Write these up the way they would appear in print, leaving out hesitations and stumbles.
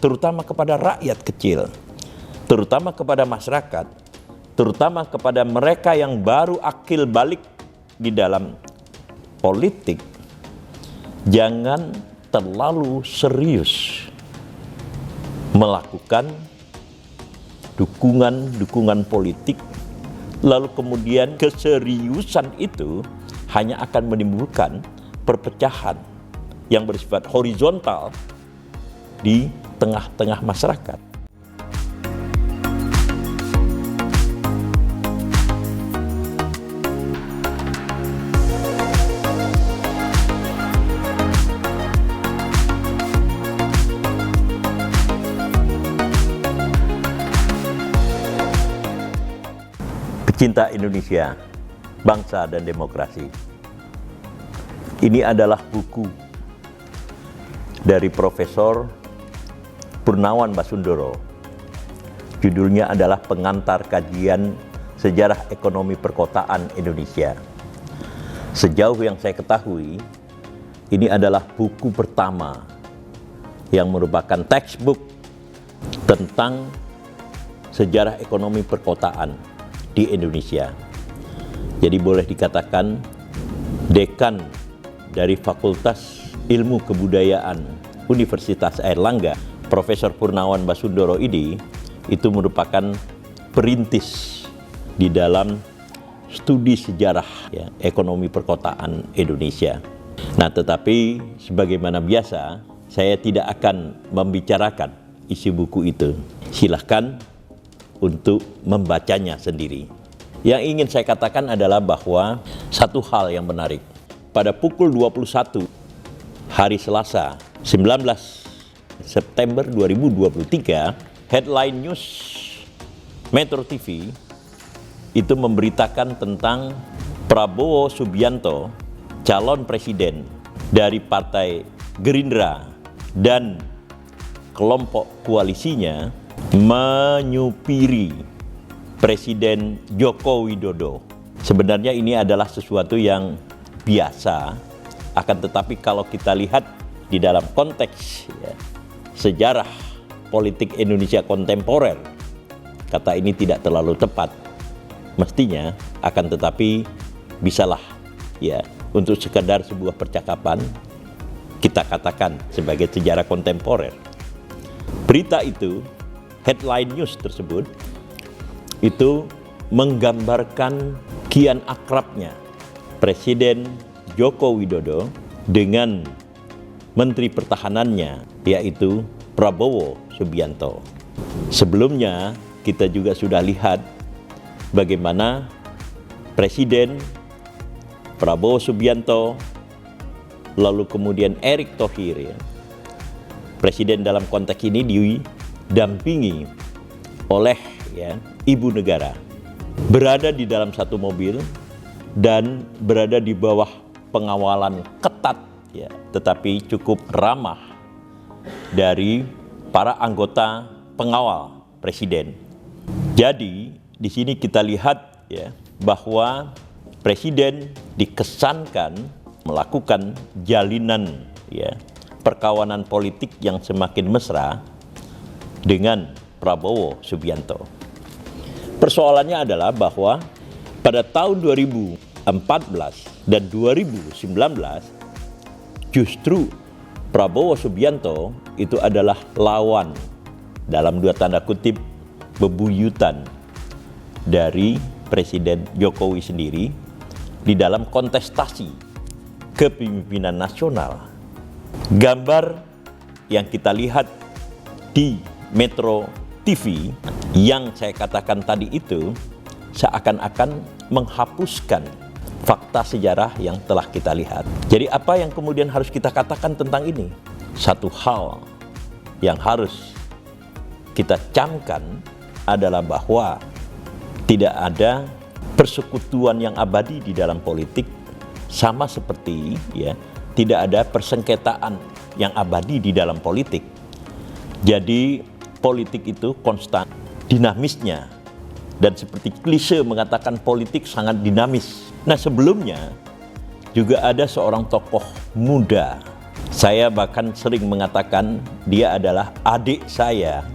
terutama kepada rakyat kecil, terutama kepada masyarakat, terutama kepada mereka yang baru akil balik di dalam politik, jangan terlalu serius melakukan dukungan politik, lalu kemudian keseriusan itu hanya akan menimbulkan perpecahan yang bersifat horizontal di tengah-tengah masyarakat. Pecinta Indonesia, bangsa dan demokrasi. Ini adalah buku dari Profesor Purnawan Basundoro. Judulnya adalah Pengantar Kajian Sejarah Ekonomi Perkotaan Indonesia. Sejauh yang saya ketahui, ini adalah buku pertama yang merupakan textbook tentang sejarah ekonomi perkotaan di Indonesia. Jadi boleh dikatakan dekan dari Fakultas Ilmu Kebudayaan Universitas Airlangga, Profesor Purnawan Basundoro ini, itu merupakan perintis di dalam studi sejarah ekonomi perkotaan Indonesia. Nah, tetapi sebagaimana biasa, saya tidak akan membicarakan isi buku itu. Silahkan untuk membacanya sendiri. Yang ingin saya katakan adalah bahwa satu hal yang menarik. Pada pukul 21 hari Selasa 19 September 2023, headline news Metro TV itu memberitakan tentang Prabowo Subianto, calon presiden dari Partai Gerindra dan kelompok koalisinya, menyupiri Presiden Joko Widodo. Sebenarnya ini adalah sesuatu yang biasa, akan tetapi kalau kita lihat di dalam konteks sejarah politik Indonesia kontemporer, kata ini tidak terlalu tepat. Mestinya, akan tetapi bisalah untuk sekedar sebuah percakapan kita katakan sebagai sejarah kontemporer. Berita itu, headline news tersebut, itu menggambarkan kian akrabnya Presiden Joko Widodo dengan Menteri Pertahanannya, yaitu Prabowo Subianto. Sebelumnya kita juga sudah lihat bagaimana Presiden Prabowo Subianto, lalu kemudian Erick Thohir, Presiden dalam konteks ini didampingi oleh Ibu Negara, berada di dalam satu mobil dan berada di bawah pengawalan ketat, tetapi cukup ramah dari para anggota pengawal Presiden. Jadi di sini kita lihat bahwa Presiden dikesankan melakukan jalinan perkawanan politik yang semakin mesra dengan Prabowo Subianto. Persoalannya adalah bahwa pada tahun 2014 dan 2019 justru Prabowo Subianto itu adalah lawan, dalam dua tanda kutip, bebuyutan dari Presiden Jokowi sendiri di dalam kontestasi kepemimpinan nasional. Gambar yang kita lihat di Metro TV yang saya katakan tadi itu seakan-akan menghapuskan fakta sejarah yang telah kita lihat. Jadi apa yang kemudian harus kita katakan tentang ini? Satu hal yang harus kita camkan adalah bahwa tidak ada persekutuan yang abadi di dalam politik, sama seperti tidak ada persengketaan yang abadi di dalam politik. Jadi politik itu konstan dinamisnya, dan seperti klise mengatakan politik sangat dinamis. Nah, sebelumnya juga ada seorang tokoh muda, Saya bahkan sering mengatakan dia adalah adik saya,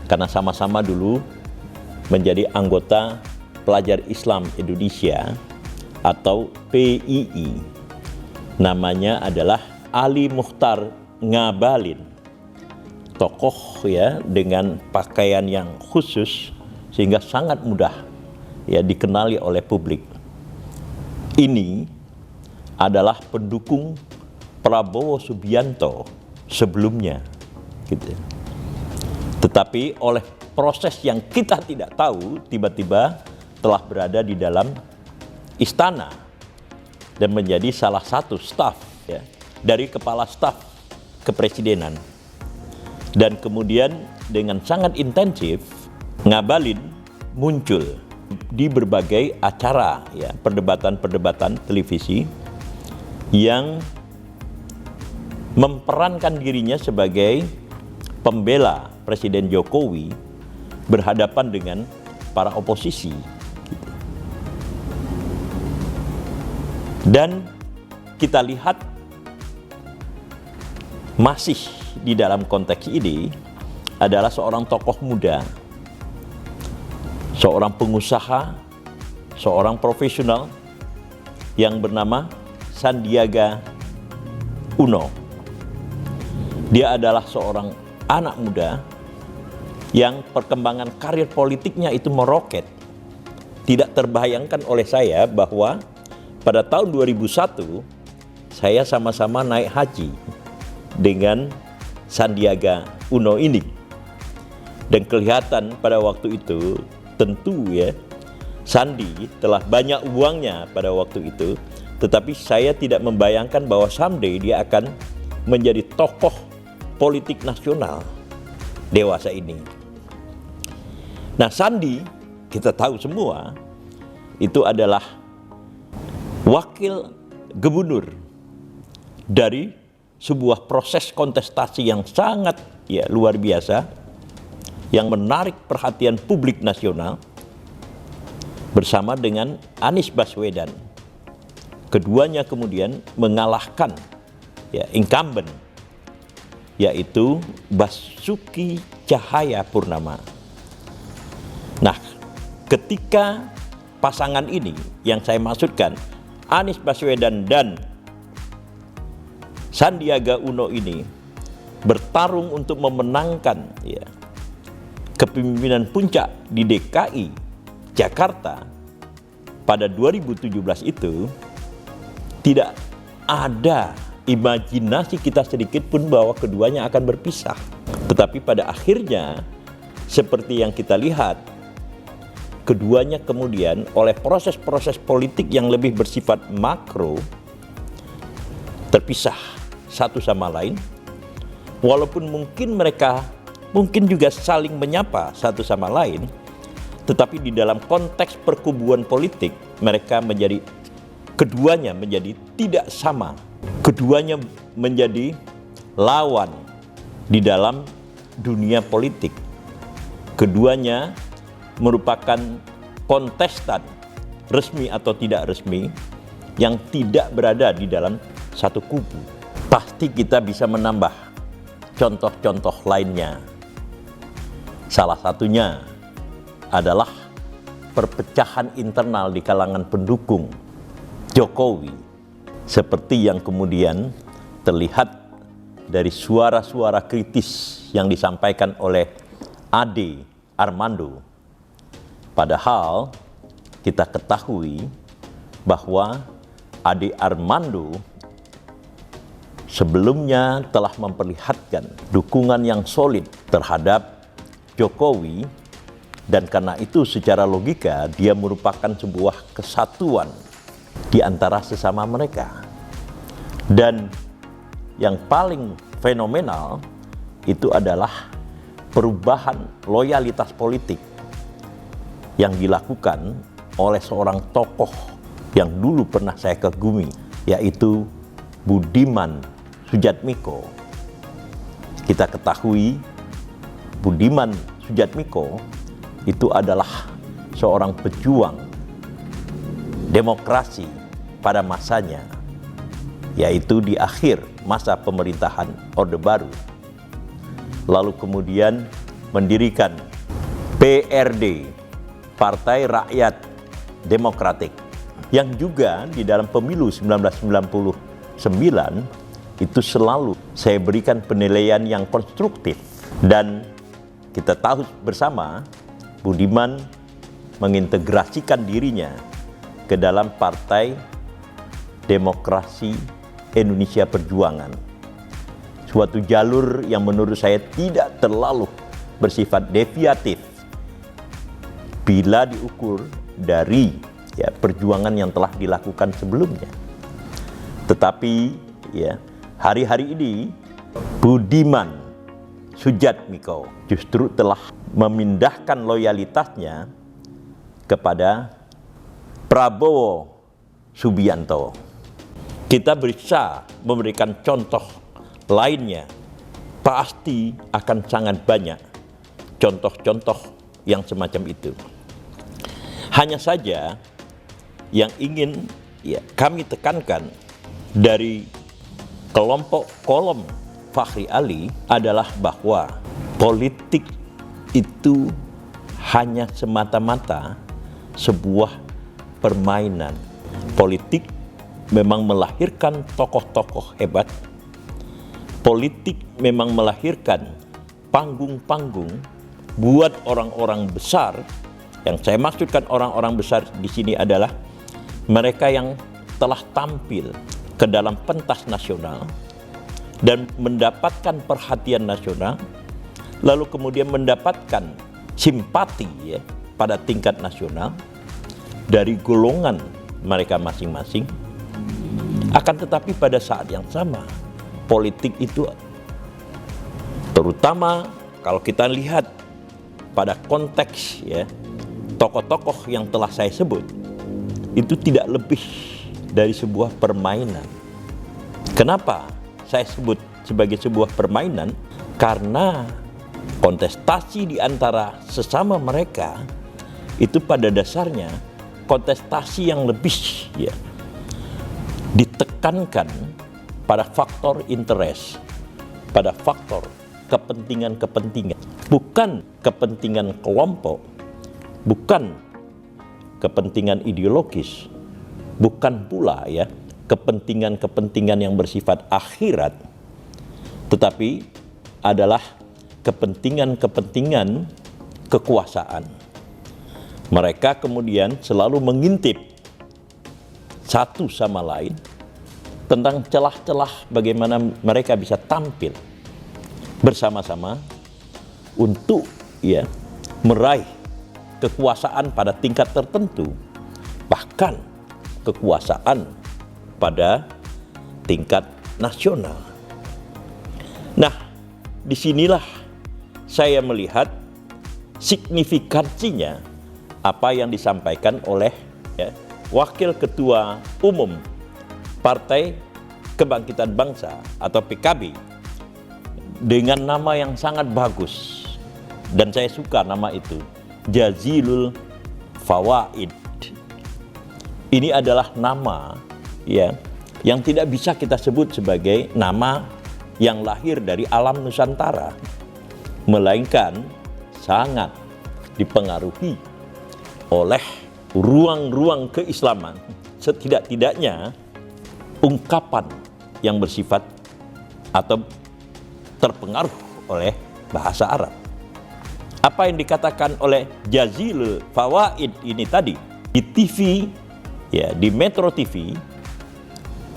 karena sama-sama dulu menjadi anggota Pelajar Islam Indonesia atau PII. Namanya adalah Ali Mukhtar Ngabalin. Tokoh ya dengan pakaian yang khusus sehingga sangat mudah ya dikenali oleh publik. Ini adalah pendukung Prabowo Subianto sebelumnya gitu. Tetapi oleh proses yang kita tidak tahu, tiba-tiba telah berada di dalam istana dan menjadi salah satu staf ya, dari kepala staf kepresidenan. Dan kemudian dengan sangat intensif Ngabalin muncul di berbagai acara ya, perdebatan-perdebatan televisi yang memperankan dirinya sebagai pembela Presiden Jokowi berhadapan dengan para oposisi. Dan kita lihat masih di dalam konteks ini adalah seorang tokoh muda, seorang pengusaha, seorang profesional yang bernama Sandiaga Uno. Dia adalah seorang anak muda yang perkembangan karir politiknya itu meroket. Tidak terbayangkan oleh saya bahwa pada tahun 2001 saya sama-sama naik haji dengan Sandiaga Uno ini. Dan kelihatan pada waktu itu tentu ya Sandi telah banyak uangnya pada waktu itu, tetapi saya tidak membayangkan bahwa someday dia akan menjadi tokoh politik nasional dewasa ini. Nah, Sandi kita tahu semua itu adalah wakil gubernur dari sebuah proses kontestasi yang sangat ya luar biasa yang menarik perhatian publik nasional bersama dengan Anies Baswedan. Keduanya kemudian mengalahkan ya incumbent yaitu Basuki Cahayapurnama. Nah, ketika pasangan ini yang saya maksudkan Anies Baswedan dan Sandiaga Uno ini bertarung untuk memenangkan ya kepemimpinan puncak di DKI Jakarta pada 2017 itu, tidak ada imajinasi kita sedikit pun bahwa keduanya akan berpisah. Tetapi pada akhirnya seperti yang kita lihat, keduanya kemudian oleh proses-proses politik yang lebih bersifat makro terpisah satu sama lain. Walaupun mungkin mereka juga saling menyapa satu sama lain, tetapi di dalam konteks perkubuan politik keduanya menjadi tidak sama. Keduanya menjadi lawan di dalam dunia politik. Keduanya merupakan kontestan resmi atau tidak resmi yang tidak berada di dalam satu kubu. Pasti kita bisa menambah contoh-contoh lainnya. Salah satunya adalah perpecahan internal di kalangan pendukung Jokowi, seperti yang kemudian terlihat dari suara-suara kritis yang disampaikan oleh Ade Armando. Padahal kita ketahui bahwa Ade Armando sebelumnya telah memperlihatkan dukungan yang solid terhadap Jokowi, dan karena itu secara logika dia merupakan sebuah kesatuan di antara sesama mereka. Dan yang paling fenomenal itu adalah perubahan loyalitas politik yang dilakukan oleh seorang tokoh yang dulu pernah saya kagumi, yaitu Budiman Sujatmiko. Kita ketahui Budiman Sujatmiko itu adalah seorang pejuang demokrasi pada masanya, yaitu di akhir masa pemerintahan Orde Baru. Lalu kemudian mendirikan PRD, Partai Rakyat Demokratik, yang juga di dalam pemilu 1999 itu selalu saya berikan penilaian yang konstruktif. Dan kita tahu bersama, Budiman mengintegrasikan dirinya ke dalam Partai Demokrasi Indonesia Perjuangan. Suatu jalur yang menurut saya tidak terlalu bersifat deviatif bila diukur dari perjuangan yang telah dilakukan sebelumnya. Tetapi hari-hari ini Budiman Sujatmiko justru telah memindahkan loyalitasnya kepada Prabowo Subianto. Kita bisa memberikan contoh lainnya, pasti akan sangat banyak contoh-contoh yang semacam itu. Hanya saja yang ingin kami tekankan dari kelompok kolom Fachri Ali adalah bahwa politik itu hanya semata-mata sebuah permainan. Politik memang melahirkan tokoh-tokoh hebat. Politik memang melahirkan panggung-panggung buat orang-orang besar. Yang saya maksudkan orang-orang besar di sini adalah mereka yang telah tampil ke dalam pentas nasional dan mendapatkan perhatian nasional, lalu kemudian mendapatkan simpati pada tingkat nasional dari golongan mereka masing-masing. Akan tetapi pada saat yang sama, politik itu, terutama kalau kita lihat pada konteks tokoh-tokoh yang telah saya sebut, itu tidak lebih dari sebuah permainan. Kenapa saya sebut sebagai sebuah permainan? Karena kontestasi di antara sesama mereka itu pada dasarnya kontestasi yang lebih ditekankan pada faktor interest, pada faktor kepentingan-kepentingan, bukan kepentingan kelompok, bukan kepentingan ideologis, bukan pula kepentingan-kepentingan yang bersifat akhirat, tetapi adalah kepentingan-kepentingan kekuasaan. Mereka kemudian selalu mengintip satu sama lain tentang celah-celah bagaimana mereka bisa tampil bersama-sama untuk meraih kekuasaan pada tingkat tertentu, bahkan kekuasaan pada tingkat nasional. Nah, disinilah saya melihat signifikansinya apa yang disampaikan oleh Wakil Ketua Umum Partai Kebangkitan Bangsa atau PKB dengan nama yang sangat bagus, dan saya suka nama itu, Jazilul Fawaid. Ini adalah nama yang tidak bisa kita sebut sebagai nama yang lahir dari alam Nusantara, melainkan sangat dipengaruhi oleh ruang-ruang keislaman, setidak-tidaknya ungkapan yang bersifat atau terpengaruh oleh bahasa Arab. Apa yang dikatakan oleh Jazilul Fawaid ini tadi di TV, di Metro TV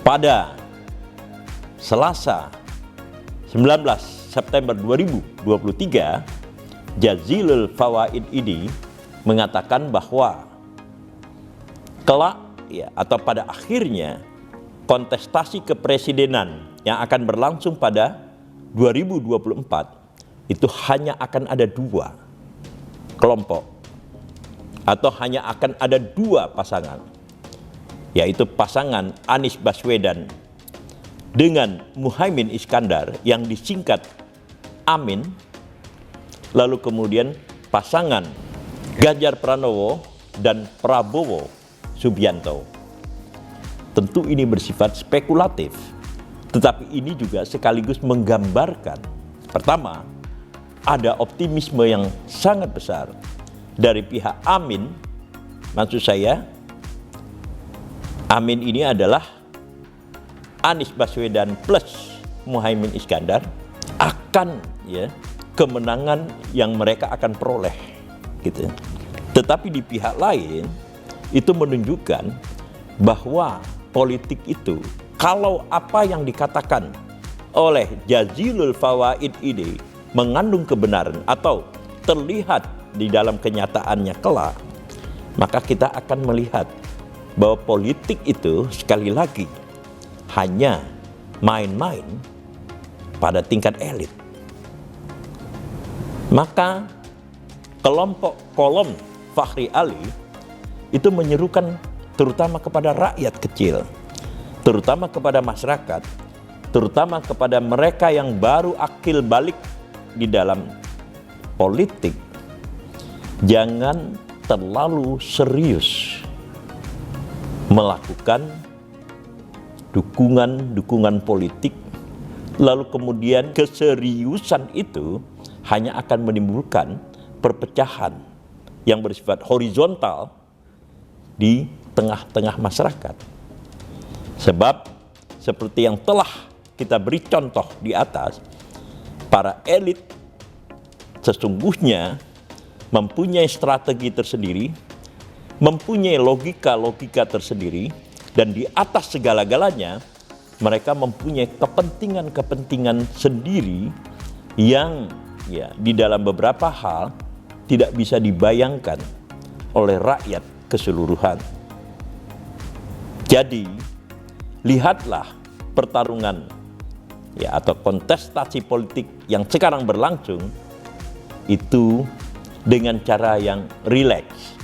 pada Selasa 19 September 2023, Jazilul Fawaid ini mengatakan bahwa kelak atau pada akhirnya kontestasi kepresidenan yang akan berlangsung pada 2024 itu hanya akan ada dua kelompok atau hanya akan ada dua pasangan, yaitu pasangan Anies Baswedan dengan Muhaimin Iskandar yang disingkat Amin, lalu kemudian pasangan Ganjar Pranowo dan Prabowo Subianto. Tentu ini bersifat spekulatif, Tetapi ini juga sekaligus menggambarkan, pertama, ada optimisme yang sangat besar dari pihak Amin. Maksud saya, Amin ini adalah Anies Baswedan plus Muhaimin Iskandar akan kemenangan yang mereka akan peroleh gitu. Tetapi di pihak lain itu menunjukkan bahwa politik itu, kalau apa yang dikatakan oleh Jazilul Fawaid ini mengandung kebenaran atau terlihat di dalam kenyataannya kelak, maka kita akan melihat bahwa politik itu sekali lagi hanya main-main pada tingkat elit. Maka kelompok kolom Fachri Ali itu menyerukan terutama kepada rakyat kecil, terutama kepada masyarakat, terutama kepada mereka yang baru akil balik di dalam politik, jangan terlalu serius melakukan dukungan politik, lalu kemudian keseriusan itu hanya akan menimbulkan perpecahan yang bersifat horizontal di tengah-tengah masyarakat. Sebab seperti yang telah kita beri contoh di atas, para elit sesungguhnya mempunyai strategi tersendiri, mempunyai logika-logika tersendiri, dan di atas segala-galanya mereka mempunyai kepentingan-kepentingan sendiri yang di dalam beberapa hal tidak bisa dibayangkan oleh rakyat keseluruhan. Jadi lihatlah pertarungan atau kontestasi politik yang sekarang berlangsung itu dengan cara yang rileks.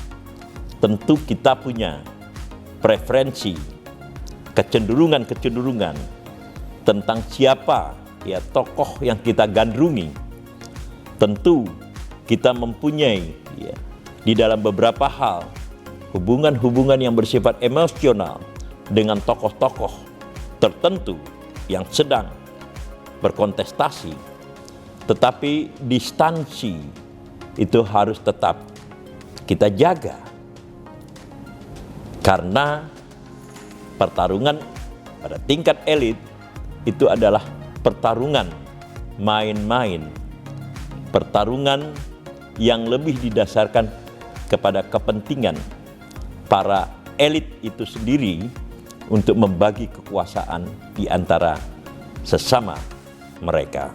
Tentu kita punya preferensi, kecenderungan tentang siapa tokoh yang kita gandrungi. Tentu kita mempunyai di dalam beberapa hal hubungan-hubungan yang bersifat emosional dengan tokoh-tokoh tertentu yang sedang berkontestasi. Tetapi distansi itu harus tetap kita jaga. Karena pertarungan pada tingkat elit itu adalah pertarungan main-main, pertarungan yang lebih didasarkan kepada kepentingan para elit itu sendiri untuk membagi kekuasaan di antara sesama mereka.